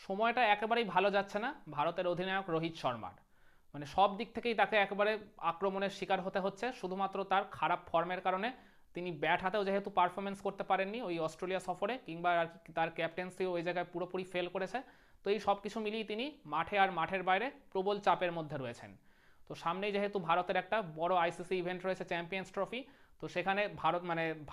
সময়টা একেবারেই ভালো যাচ্ছে না ভারতের অধিনায়ক রোহিত শর্মার। মানে সব দিক থেকেই তাকে একেবারে আক্রমণের শিকার হতে হচ্ছে শুধুমাত্র তার খারাপ ফর্মের কারণে। তিনি ব্যাট হাতেও যেহেতু পারফরমেন্স করতে পারেননি ওই অস্ট্রেলিয়া সফরে, কিংবা আর কি তার ক্যাপ্টেন্সিও ওই জায়গায় পুরোপুরি ফেল করেছে। তো এই সব কিছু মিলিয়ে তিনি মাঠে আর মাঠের বাইরে প্রবল চাপের মধ্যে রয়েছেন। তো সামনেই যেহেতু ভারতের একটা বড় আইসিসি ইভেন্ট রয়েছে চ্যাম্পিয়ন্স ট্রফি, তো সেখানে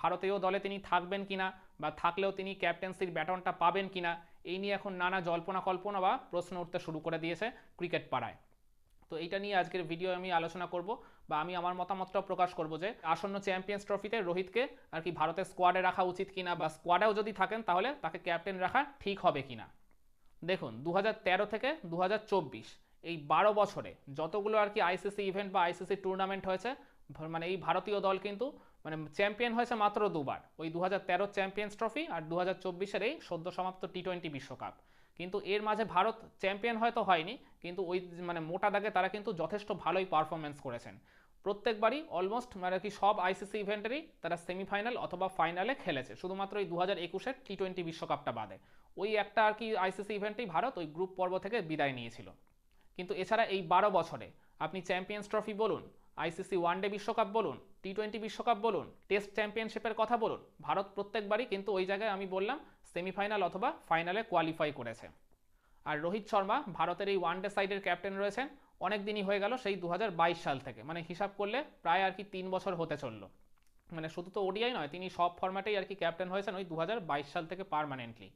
ভারতীয় দলে তিনি থাকবেন কিনা, বা থাকলেও তিনি ক্যাপ্টেন্সির ব্যাটনটা পাবেন কিনা, এই নিয়ে এখন নানা জল্পনা কল্পনা বা প্রশ্ন উঠতে শুরু করে দিয়েছে ক্রিকেট পাড়ায়। তো এইটা নিয়ে আজকের ভিডিও আমি আলোচনা করব, বা আমি আমার মতামতটাও প্রকাশ করব যে আসন্ন চ্যাম্পিয়ন্স ট্রফিতে রোহিতকে আর কি ভারতের স্কোয়াডে রাখা উচিত কিনা, বা স্কোয়াডেও যদি থাকেন তাহলে তাকে ক্যাপ্টেন রাখা ঠিক হবে কিনা। দেখুন, 2013 থেকে 2024 এই 12 বছরে যতগুলো আর কি আইসিসি ইভেন্ট বা আইসিসি টুর্নামেন্ট হয়েছে, মানে এই ভারতীয় দল কিন্তু মানে চ্যাম্পিয়ন হয়েছে মাত্র দুবার, ওই 2013 চ্যাম্পিয়ন্স ট্রফি আর 2024-এর এই সদ্য সমাপ্ত টি-20 বিশ্বকাপ। কিন্তু এর মাঝে ভারত চ্যাম্পিয়ন হয়তো হয়নি, কিন্তু ওই মানে মোটা দাগে তারা কিন্তু যথেষ্ট ভালোই পারফরমেন্স করেছেন। প্রত্যেকবারই অলমোস্ট মানে কি সব আইসিসি ইভেন্টেরই তারা সেমিফাইনাল অথবা ফাইনালে খেলেছে, শুধুমাত্র এই 2021-এর টি-20 বিশ্বকাপটা বাদে। ওই একটা আর কি আইসিসি ইভেন্টেই ভারত ওই গ্রুপ পর্ব থেকে বিদায় নিয়েছিল। কিন্তু এছাড়া এই 12 বছরে আপনি চ্যাম্পিয়ন্স ট্রফি বলুন, আইসিসি ওয়ানডে বিশ্বকাপ বলুন, টি-20 বিশ্বকাপ বলুন, টেস্ট চ্যাম্পিয়নশিপের কথা বলুন, ভারত প্রত্যেকবারই কিন্তু ওই জায়গায় আমি বললাম সেমিফাইনাল অথবা ফাইনালে কোয়ালিফাই করেছে। আর রোহিত শর্মা ভারতের এই ওয়ানডে সাইডের ক্যাপ্টেন রয়েছেন অনেক দিনই হয়ে গেল, সেই 2022 সাল থেকে, মানে হিসাব করলে প্রায় আর কি 3 বছর হতে চলল। মানে শুধু তো ওডিআই নয়, তিনি সব ফরম্যাটেই আর কি ক্যাপ্টেন হয়েছেন ওই 2022 সাল থেকে পার্মানেন্টলি।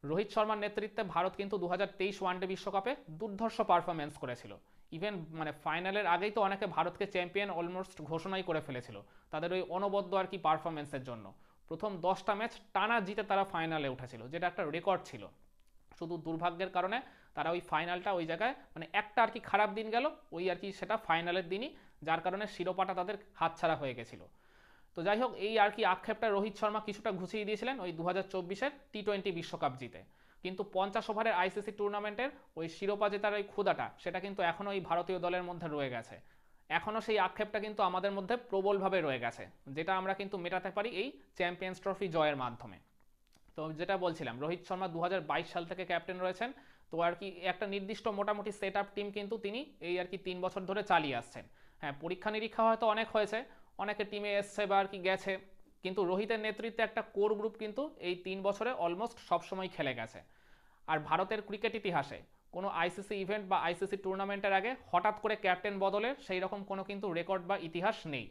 রোহিত শর্মার নেতৃত্বে ভারত কিন্তু 2023 ওয়ানডে বিশ্বকাপে দুর্ধর্ষ পারফরমেন্স করেছিল। ইভেন মানে ফাইনালের আগেই তো অনেকে ভারতকে চ্যাম্পিয়ন অলমোস্ট ঘোষণাই করে ফেলেছিল তাদের ওই অনবদ্য আর কি পারফরমেন্সের জন্য। প্রথম 10টা ম্যাচ টানা জিতে তারা ফাইনালে উঠেছিল, যেটা একটা রেকর্ড ছিল। শুধু দুর্ভাগ্যের কারণে তারা ওই ফাইনালটা ওই জায়গায় মানে একটা আর কি খারাপ দিন গেল, ওই আর কি সেটা ফাইনালের দিনই, যার কারণে শিরোপাটা তাদের হাতছাড়া হয়ে গেছিল। তো যাই হোক, এই আর কি আক্ষেপটা রোহিত শর্মা কিছুটা ঘুচিয়ে দিয়েছিলেন ওই 2024-এর টি-20 বিশ্বকাপ জিতে। কিন্তু 50 ওভারের আইসিসি টুর্নামেন্টের ওই শিরোপা জেতার ওই ক্ষুধাটা সেটা কিন্তু এখনও এই ভারতীয় দলের মধ্যে রয়ে গেছে। এখনও সেই আক্ষেপটা কিন্তু আমাদের মধ্যে প্রবলভাবে রয়ে গেছে, যেটা আমরা কিন্তু মেটাতে পারি এই চ্যাম্পিয়ন্স ট্রফি জয়ের মাধ্যমে। তো যেটা বলছিলাম, রোহিত শর্মা 2022 সাল থেকে ক্যাপ্টেন রয়েছেন। তো আর কি একটা নির্দিষ্ট মোটামুটি সেট আপ টিম কিন্তু তিনি এই আর কি 3 বছর ধরে চালিয়ে আসছেন। হ্যাঁ, পরীক্ষা নিরীক্ষা হয়তো অনেক হয়েছে, অনেকে টিমে এসছে বা আর কি গেছে, কিন্তু রোহিতের নেতৃত্বে একটা কোর গ্রুপ কিন্তু এই 3 বছরে অলমোস্ট সবসময় খেলে গেছে। আর ভারতের ক্রিকেট ইতিহাসে কোনো আইসিসি ইভেন্ট বা আইসিসি টুর্নামেন্টের আগে হঠাৎ করে ক্যাপ্টেন বদলের সেই রকম কোনো কিন্তু রেকর্ড বা ইতিহাস নেই।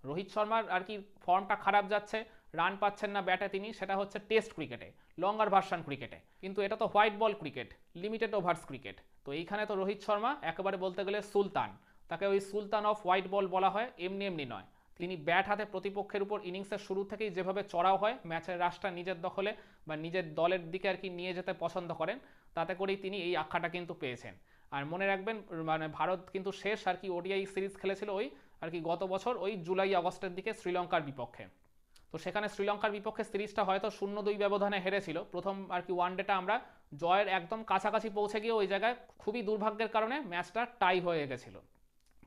রোহিত শর্মার আর কি ফর্মটা খারাপ যাচ্ছে, রান পাচ্ছেন না ব্যাটে তিনি, সেটা হচ্ছে টেস্ট ক্রিকেটে, লঙ্গার ভার্সন ক্রিকেটে, কিন্তু এটা তো white ball cricket, limited ওভার্স cricket. তো এইখানে তো রোহিত শর্মা একেবারে বলতে গেলে সুলতান, তাকে ওই সুলতান অফ হোয়াইট বল বলা হয় এমনি এমনি নয়। তিনি ব্যাট হাতে প্রতিপক্ষের উপর ইনিংসের শুরু থেকেই যেভাবে চড়াও হয়, ম্যাচের রাশটা নিজের দখলে বা নিজের দলের দিকে আর কি নিয়ে যেতে পছন্দ করেন, তাতে করেই তিনি এই আখ্যাটা কিন্তু পেয়েছেন। আর মনে রাখবেন, মানে ভারত কিন্তু শেষ আর কি ওডিআই সিরিজ খেলেছিল ওই আর কি গত বছর ওই জুলাই আগস্টের দিকে শ্রীলঙ্কার বিপক্ষে। তো সেখানে শ্রীলঙ্কার বিপক্ষে সিরিজটা হয়তো 0-2 ব্যবধানে হেরেছিল প্রথম আর কি ওয়ানডেটা, আমরা জয়ের একদম কাছাকাছি পৌঁছে গিয়ে ওই জায়গায় খুবই দুর্ভাগ্যের কারণে ম্যাচটা টাই হয়ে গেছিল।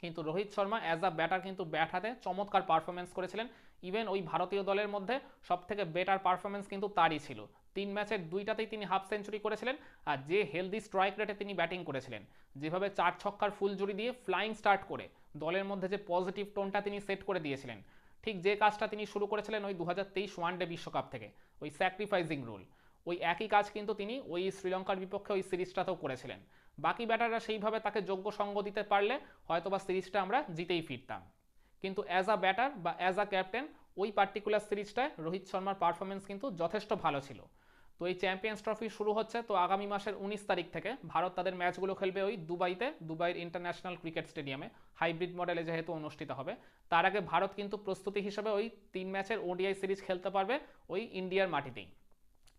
কিন্তু Rohit Sharma as a batter কিন্তু ব্যাট হাতে চমৎকার পারফরমেন্স করেছিলেন। ইভেন ওই ভারতীয় দলের মধ্যে সব থেকে বেটার পারফরমেন্স কিন্তু তারই ছিল। 3 ম্যাচের 2টাতেই তিনি হাফ সেঞ্চুরি করেছিলেন। আর যে হেলদি স্ট্রাইক রেটে তিনি ব্যাটিং করেছিলেন, যেভাবে 4 ছক্কার ফুল জুড়ি দিয়ে ফ্লাইং স্টার্ট করে দলের মধ্যে যে পজিটিভ টোনটা তিনি সেট করে দিয়েছিলেন, ঠিক যে কাজটা তিনি শুরু করেছিলেন ওই 2023 ওয়ানডে বিশ্বকাপ থেকে, ওই স্যাক্রিফাইসিং রুল, ওই একই কাজ কিন্তু তিনি ওই শ্রীলঙ্কার বিপক্ষে ওই সিরিজটাতেও করেছিলেন। বাকি ব্যাটাররা সেইভাবে তাকে যোগ্য সঙ্গ দিতে পারলে হয়তোবা সিরিজটা আমরা জিতেই ফিরতাম। কিন্তু অ্যাজ আ ব্যাটার বা অ্যাজ আ ক্যাপ্টেন ওই পার্টিকুলার সিরিজটায় রোহিত শর্মার পারফরমেন্স কিন্তু যথেষ্ট ভালো ছিল। তো এই চ্যাম্পিয়ন্স ট্রফি শুরু হচ্ছে তো আগামী মাসের 19 তারিখ থেকে ভারত তাদের ম্যাচগুলো খেলবে ওই দুবাইতে, দুবাইয়ের ইন্টারন্যাশনাল ক্রিকেট স্টেডিয়ামে, হাইব্রিড মডেলে যেহেতু অনুষ্ঠিত হবে। তার আগে ভারত কিন্তু প্রস্তুতি হিসেবে ওই 3 ম্যাচের ওডিআই সিরিজ খেলতে পারবে ওই ইন্ডিয়ার মাটিতেই।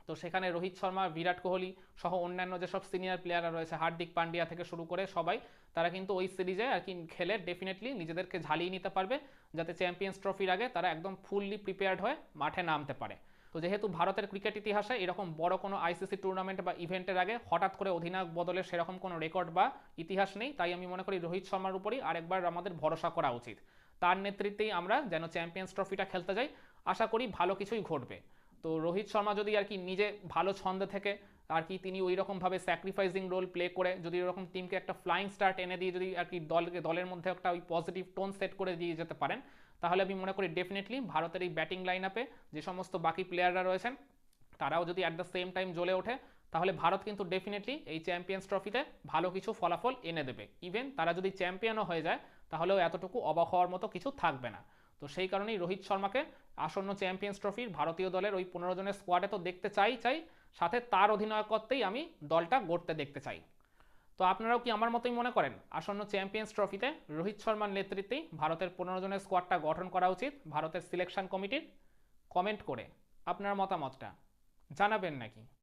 তো সেখানে রোহিত শর্মা, বিরাট কোহলি সহ অন্যান্য যেসব সিনিয়র প্লেয়াররা রয়েছে, হার্দিক পান্ডিয়া থেকে শুরু করে সবাই, তারা কিন্তু ওই সিরিজে আর কি খেলে ডেফিনেটলি নিজেদেরকে ঝালিয়ে নিতে পারবে, যাতে চ্যাম্পিয়ন্স ট্রফির আগে তারা একদম ফুললি প্রিপেয়ার্ড হয়ে মাঠে নামতে পারে। তো যেহেতু ভারতের ক্রিকেট ইতিহাসে এরকম বড় কোনো আইসিসি টুর্নামেন্ট বা ইভেন্টের আগে হঠাৎ করে অধিনায়ক বদলের সেরকম কোনো রেকর্ড বা ইতিহাস নেই, তাই আমি মনে করি রোহিত শর্মার উপরই আরেকবার আমাদের ভরসা করা উচিত। তার নেতৃত্বেই আমরা যেন চ্যাম্পিয়ন্স ট্রফিটা খেলতে যাই, আশা করি ভালো কিছুই ঘটবে। তো রোহিত শর্মা যদি আর কি নিজে ভালো ছন্দে থেকে আর কি তিনি ওই রকমভাবে স্যাক্রিফাইসিং রোল প্লে করে যদি ওরকম টিমকে একটা ফ্লাইং স্টার্ট এনে দিয়ে যদি আর কি দলের মধ্যে একটা ওই পজিটিভ টোন সেট করে দিয়ে যেতে পারেন, তাহলে আমি মনে করি ডেফিনেটলি ভারতের এই ব্যাটিং লাইন আপে যে সমস্ত বাকি প্লেয়াররা রয়েছেন তারাও যদি অ্যাট দ্য সেম টাইম জ্বলে ওঠে, তাহলে ভারত কিন্তু ডেফিনেটলি এই চ্যাম্পিয়ন্স ট্রফিতে ভালো কিছু ফলাফল এনে দেবে। ইভেন তারা যদি চ্যাম্পিয়নও হয়ে যায় তাহলেও এতটুকু অবাক হওয়ার মতো কিছু থাকবে না। তো সেই কারণেই রোহিত শর্মাকে আসন্ন চ্যাম্পিয়ন্স ট্রফির ভারতীয় দলের ওই 15 জনের স্কোয়াডে তো দেখতে চাই, সাথে তার অধিনায়কত্বেই আমি দলটা গড়তে দেখতে চাই। তো আপনারাও কি আমার মতোই মনে করেন আসন্ন চ্যাম্পিয়ন্স ট্রফিতে রোহিত শর্মার নেতৃত্বেই ভারতের 15 জনের স্কোয়াডটা গঠন করা উচিত ভারতের সিলেকশন কমিটির? কমেন্ট করে আপনার মতামতটা জানাবেন নাকি?